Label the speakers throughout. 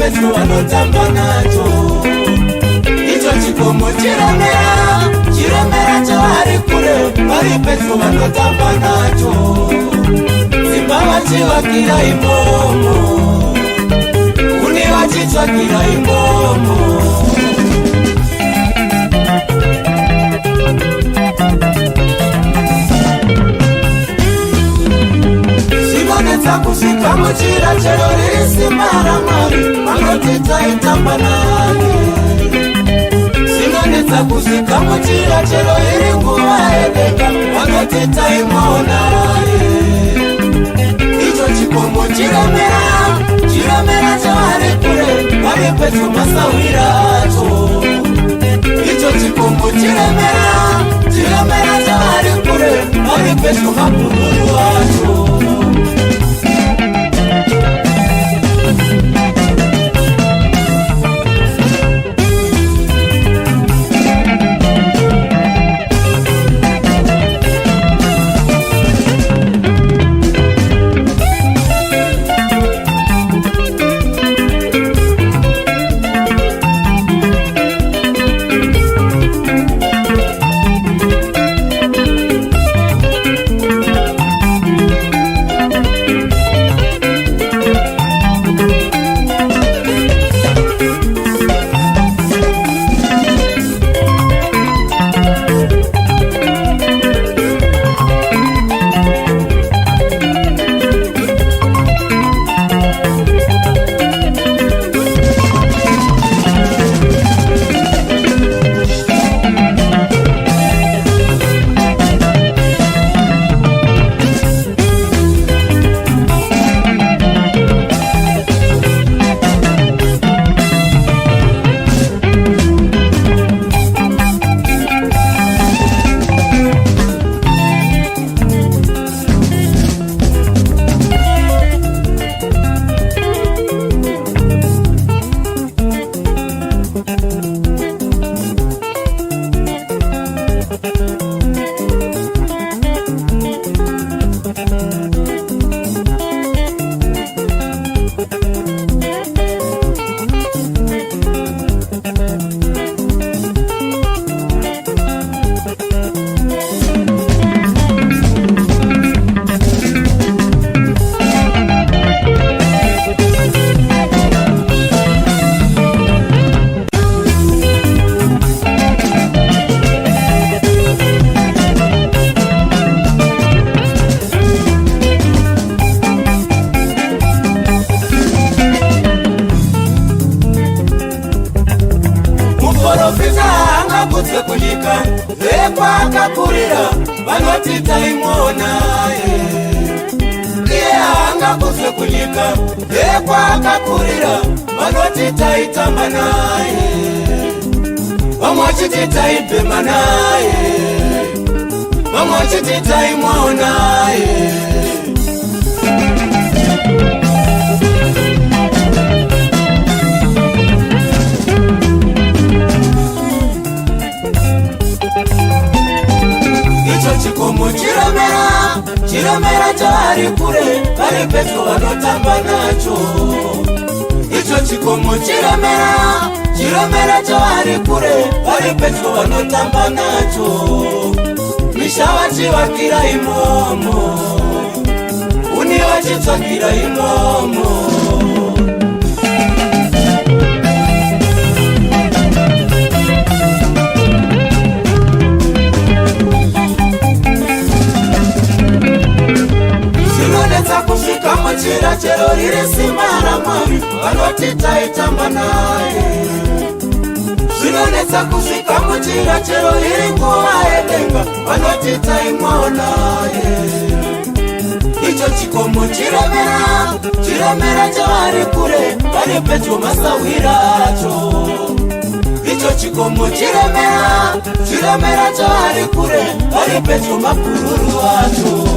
Speaker 1: petu vanotamba nacho. Icho chikomo chiremera chavari kure, vari petu vanotamba nacho. Dzimba vachivakira imomo, kune vachitsvakira imomo. Zvinonetsa kusvika muchira chero riri simba raMwari, vanoti taitamba naye. Zvinonetsa kusvika muchira chero iri nguva yedenga, vanoti taimona naye. Icho chikomo chiremera chavari kure, vari petu masawira acho. Icho chikomo chiremera chavari kure, vari petu mapururu acho. Kurira vanoti taimona iye angakuzwe kunyika ekwakakurira vanoti taitamba naye vamwe vachiti taibhema naye vamwe vachiti taimona chikomo chiremera chavari kure, vari petu vanotamba nacho. Icho chikomo chiremera chavari kure, vari petu vanotamba nacho. Misha vachivakira imomo, uni vachitsvakira imomo. Kusvika muchira chero riri simba raMwari, vanoti taitamba naye. Zvinonetsa kusvika muchira chero iri nguva yedenga, vanoti taimona naye. Icho chikomo chiremera chavari kure, vari petu masawira acho. Icho chikomo chiremera chavari kure, vari petu mapururu acho.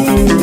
Speaker 1: Mungu.